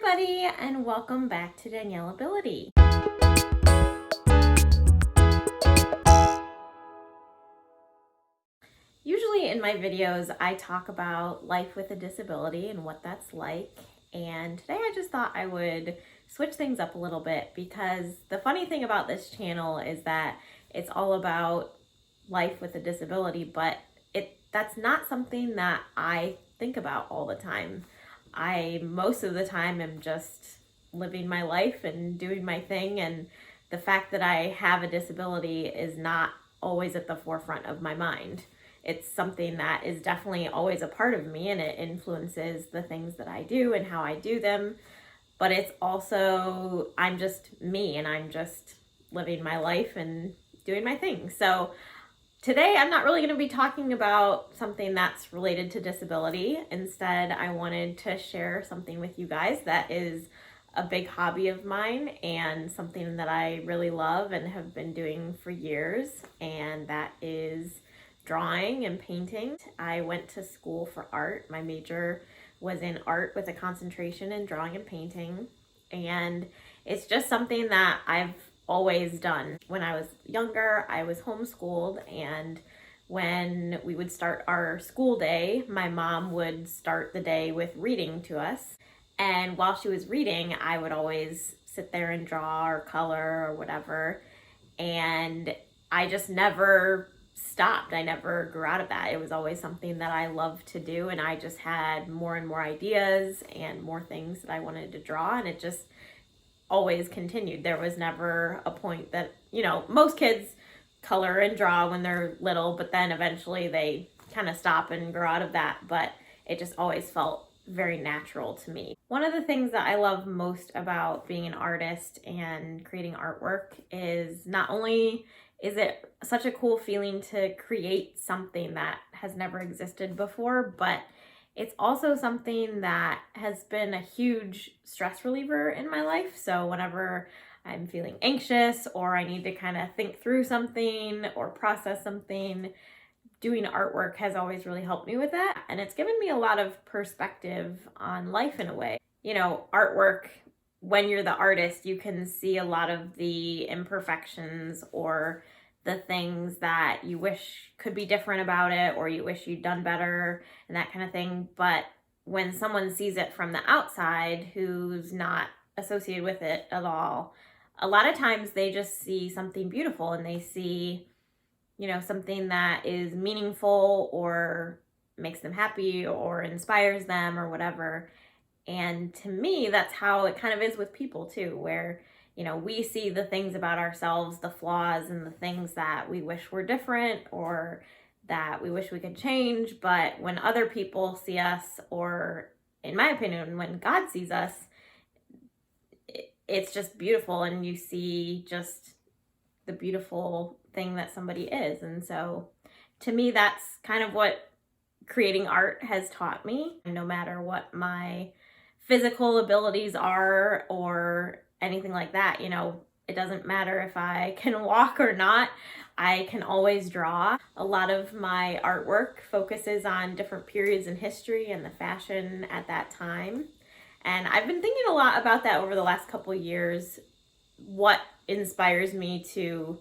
everybody, and welcome back to Danielle Ability. Usually in my videos, I talk about life with a disability and what that's like. And today I just thought I would switch things up a little bit, because the funny thing about this channel is that it's all about life with a disability, but that's not something that I think about all the time. I most of the time am just living my life and doing my thing, and the fact that I have a disability is not always at the forefront of my mind. It's something that is definitely always a part of me, and it influences the things that I do and how I do them. But it's also, I'm just me, and I'm just living my life and doing my thing. So today, I'm not really going to be talking about something that's related to disability. Instead, I wanted to share something with you guys that is a big hobby of mine and something that I really love and have been doing for years, and that is drawing and painting. I went to school for art. My major was in art with a concentration in drawing and painting, and it's just something that I've always done. When I was younger, I was homeschooled, and when we would start our school day, my mom would start the day with reading to us. And while she was reading, I would always sit there and draw or color or whatever. And I just never stopped. I never grew out of that. It was always something that I loved to do, and I just had more and more ideas and more things that I wanted to draw, and it just always continued. There was never a point that, most kids color and draw when they're little, but then eventually they kind of stop and grow out of that. But it just always felt very natural to me. One of the things that I love most about being an artist and creating artwork is not only is it such a cool feeling to create something that has never existed before, but it's also something that has been a huge stress reliever in my life. So whenever I'm feeling anxious or I need to kind of think through something or process something, doing artwork has always really helped me with that. And it's given me a lot of perspective on life in a way. Artwork, when you're the artist, you can see a lot of the imperfections or the things that you wish could be different about it, or you wish you'd done better and that kind of thing. But when someone sees it from the outside who's not associated with it at all, a lot of times they just see something beautiful, and they see, something that is meaningful or makes them happy or inspires them or whatever. And to me, that's how it kind of is with people too, where we see the things about ourselves, the flaws and the things that we wish were different or that we wish we could change. But when other people see us, or in my opinion, when God sees us, it's just beautiful, and you see just the beautiful thing that somebody is. And so to me, that's kind of what creating art has taught me. No matter what my physical abilities are or anything like that, it doesn't matter if I can walk or not, I can always draw. A lot of my artwork focuses on different periods in history and the fashion at that time. And I've been thinking a lot about that over the last couple of years, what inspires me to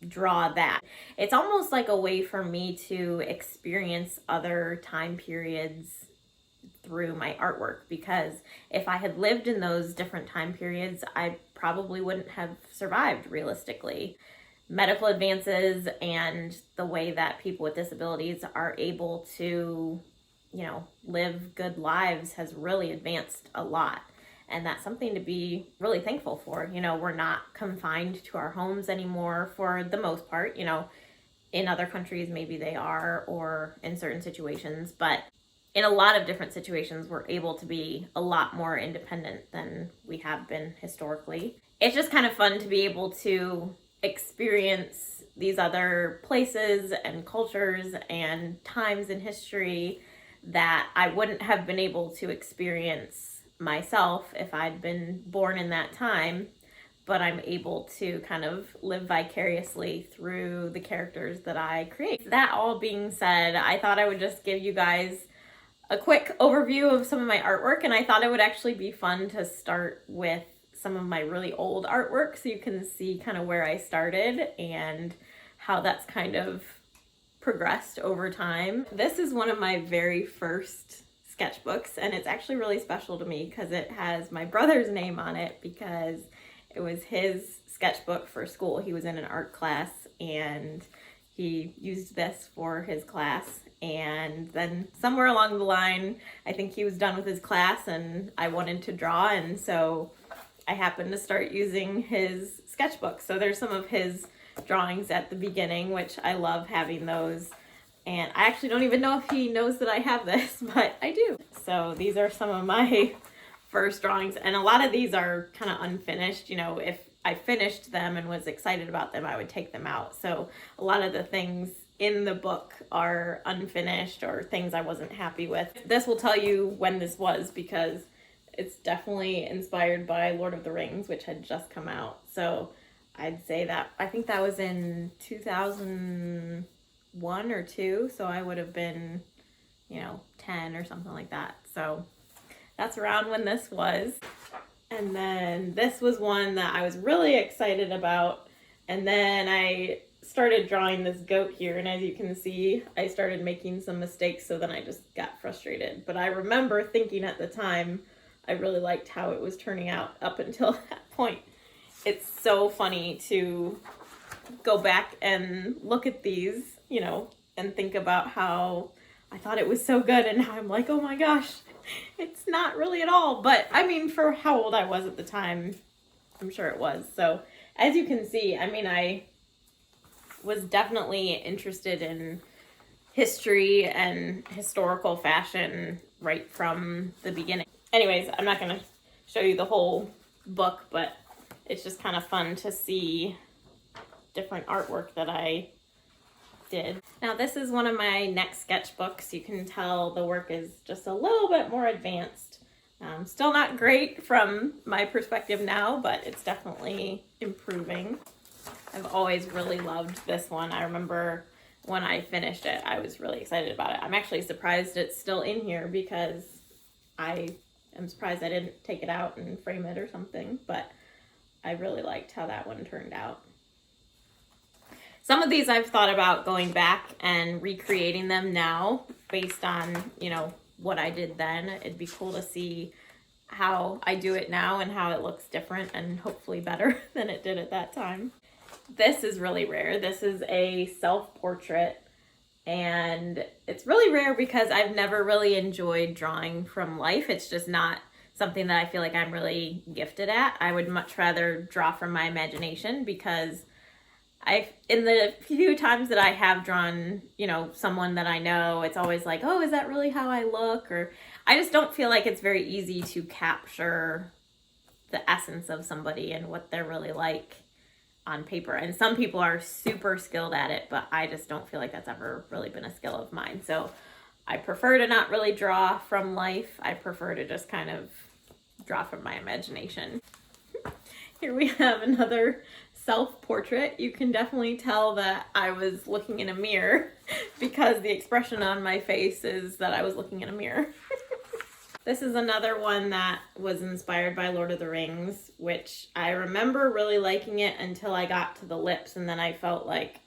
draw that. It's almost like a way for me to experience other time periods through my artwork, because if I had lived in those different time periods, I probably wouldn't have survived realistically. Medical advances and the way that people with disabilities are able to, live good lives has really advanced a lot. And that's something to be really thankful for. We're not confined to our homes anymore for the most part. In other countries, maybe they are, or in certain situations, but in a lot of different situations, we're able to be a lot more independent than we have been historically. It's just kind of fun to be able to experience these other places and cultures and times in history that I wouldn't have been able to experience myself if I'd been born in that time. But I'm able to kind of live vicariously through the characters that I create. That all being said, I thought I would just give you guys a quick overview of some of my artwork, and I thought it would actually be fun to start with some of my really old artwork so you can see kind of where I started and how that's kind of progressed over time. This is one of my very first sketchbooks, and it's actually really special to me because it has my brother's name on it because it was his sketchbook for school. He was in an art class and he used this for his class, and then somewhere along the line I think he was done with his class and I wanted to draw, and so I happened to start using his sketchbook. So there's some of his drawings at the beginning, which I love having those. And I actually don't even know if he knows that I have this, but I do. So these are some of my first drawings, and a lot of these are kind of unfinished. You know, if I finished them and was excited about them, I would take them out. So a lot of the things in the book are unfinished or things I wasn't happy with. This will tell you when this was because it's definitely inspired by Lord of the Rings, which had just come out. So I'd say that, I think that was in 2001 or 2, so I would have been, 10 or something like that. So that's around when this was. And then this was one that I was really excited about, and then I started drawing this goat here, and as you can see, I started making some mistakes, so then I just got frustrated. But I remember thinking at the time, I really liked how it was turning out up until that point. It's so funny to go back and look at these, and think about how I thought it was so good, and now I'm like, oh my gosh, it's not really at all. But I mean, for how old I was at the time, I'm sure it was. So as you can see, I was definitely interested in history and historical fashion right from the beginning. Anyways, I'm not going to show you the whole book, but it's just kind of fun to see different artwork that I did. Now this is one of my next sketchbooks. You can tell the work is just a little bit more advanced. Still not great from my perspective now, but it's definitely improving. I've always really loved this one. I remember when I finished it, I was really excited about it. I'm actually surprised it's still in here because I am surprised I didn't take it out and frame it or something, but I really liked how that one turned out. Some of these I've thought about going back and recreating them now based on, what I did then. It'd be cool to see how I do it now and how it looks different and hopefully better than it did at that time. This is really rare. This is a self-portrait, and it's really rare because I've never really enjoyed drawing from life. It's just not something that I feel like I'm really gifted at. I would much rather draw from my imagination because in the few times that I have drawn, someone that I know, it's always like, oh, is that really how I look? Or I just don't feel like it's very easy to capture the essence of somebody and what they're really like on paper. And some people are super skilled at it, but I just don't feel like that's ever really been a skill of mine. So I prefer to not really draw from life. I prefer to just kind of draw from my imagination. Here we have another self-portrait. You can definitely tell that I was looking in a mirror because the expression on my face is that I was looking in a mirror. This is another one that was inspired by Lord of the Rings, which I remember really liking it until I got to the lips, and then I felt like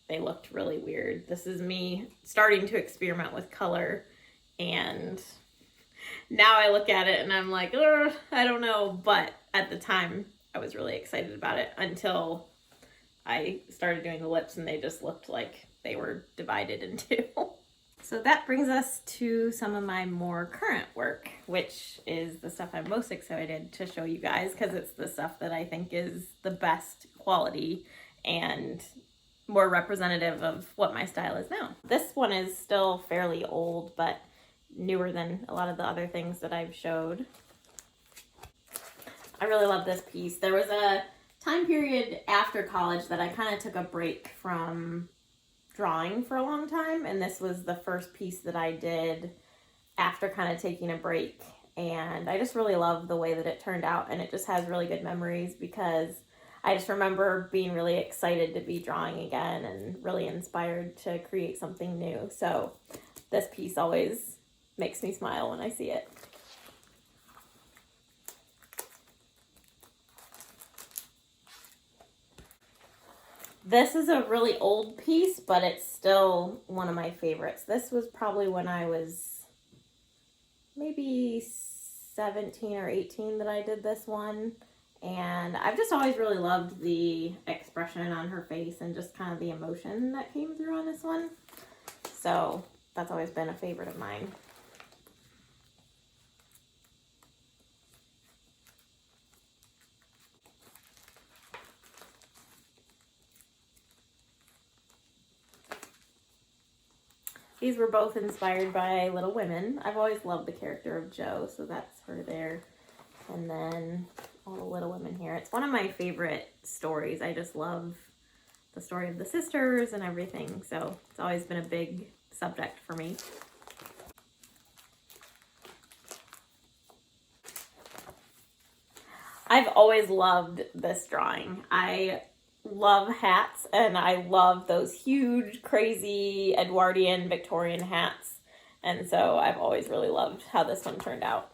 they looked really weird. This is me starting to experiment with color, and now I look at it and I'm like, I don't know, but at the time I was really excited about it until I started doing the lips and they just looked like they were divided in two. So that brings us to some of my more current work, which is the stuff I'm most excited to show you guys because it's the stuff that I think is the best quality and more representative of what my style is now. This one is still fairly old, but newer than a lot of the other things that I've showed. I really love this piece. There was a time period after college that I kind of took a break from drawing for a long time, and this was the first piece that I did after kind of taking a break, and I just really love the way that it turned out, and it just has really good memories because I just remember being really excited to be drawing again and really inspired to create something new. So this piece always makes me smile when I see it. This is a really old piece, but it's still one of my favorites. This was probably when I was maybe 17 or 18 that I did this one. And I've just always really loved the expression on her face and just kind of the emotion that came through on this one. So that's always been a favorite of mine. These were both inspired by Little Women. I've always loved the character of Jo, so that's her there. And then all the Little Women here. It's one of my favorite stories. I just love the story of the sisters and everything, so it's always been a big subject for me. I've always loved this drawing. I love hats, and I love those huge, crazy Edwardian Victorian hats. And so I've always really loved how this one turned out.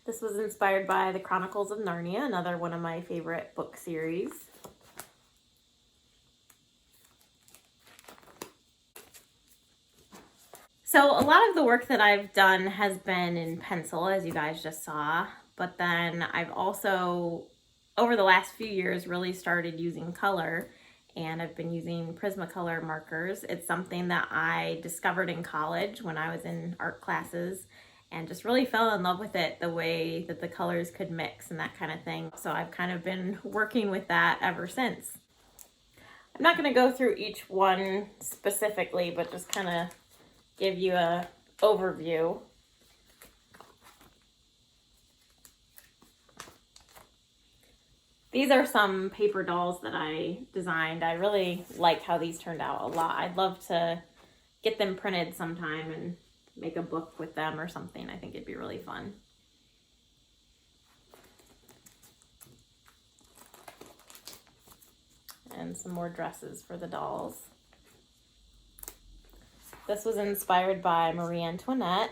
This was inspired by The Chronicles of Narnia, another one of my favorite book series. So a lot of the work that I've done has been in pencil, as you guys just saw, but then I've also, over the last few years, really started using color, and I've been using Prismacolor markers. It's something that I discovered in college when I was in art classes, and just really fell in love with it, the way that the colors could mix and that kind of thing. So I've kind of been working with that ever since. I'm not going to go through each one specifically, but just kind of give you an overview. These are some paper dolls that I designed. I really like how these turned out a lot. I'd love to get them printed sometime and make a book with them or something. I think it'd be really fun. And some more dresses for the dolls. This was inspired by Marie Antoinette.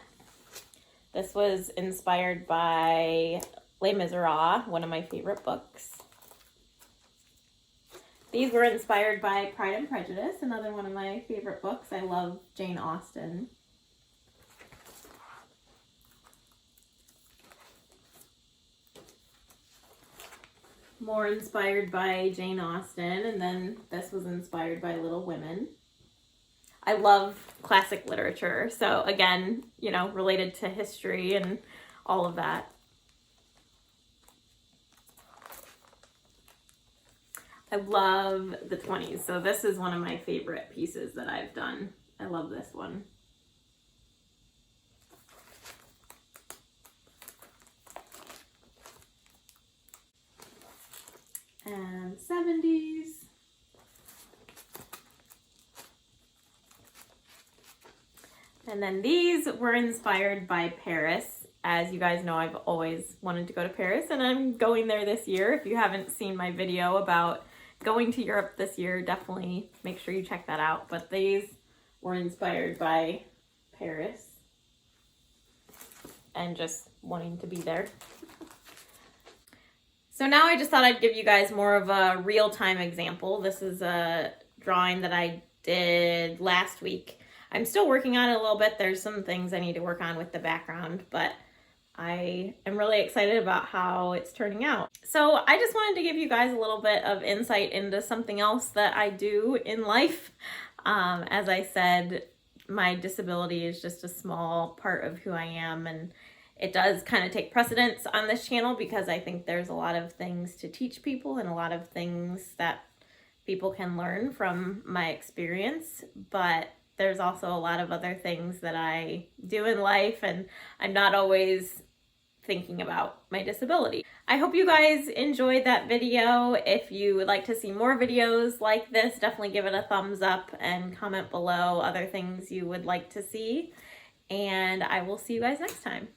This was inspired by Les Miserables, one of my favorite books. These were inspired by Pride and Prejudice, another one of my favorite books. I love Jane Austen. More inspired by Jane Austen, and then this was inspired by Little Women. I love classic literature, so again, you know, related to history and all of that. I love the 20s, so this is one of my favorite pieces that I've done. I love this one. And 70s. And then these were inspired by Paris. As you guys know, I've always wanted to go to Paris, and I'm going there this year. If you haven't seen my video about going to Europe this year, definitely make sure you check that out. But these were inspired by Paris and just wanting to be there. So now I just thought I'd give you guys more of a real-time example. This is a drawing that I did last week. I'm still working on it a little bit. There's some things I need to work on with the background, but I am really excited about how it's turning out. So I just wanted to give you guys a little bit of insight into something else that I do in life. As I said, my disability is just a small part of who I am, and it does kind of take precedence on this channel because I think there's a lot of things to teach people and a lot of things that people can learn from my experience, but there's also a lot of other things that I do in life, and I'm not always thinking about my disability. I hope you guys enjoyed that video. If you would like to see more videos like this, definitely give it a thumbs up and comment below other things you would like to see, and I will see you guys next time.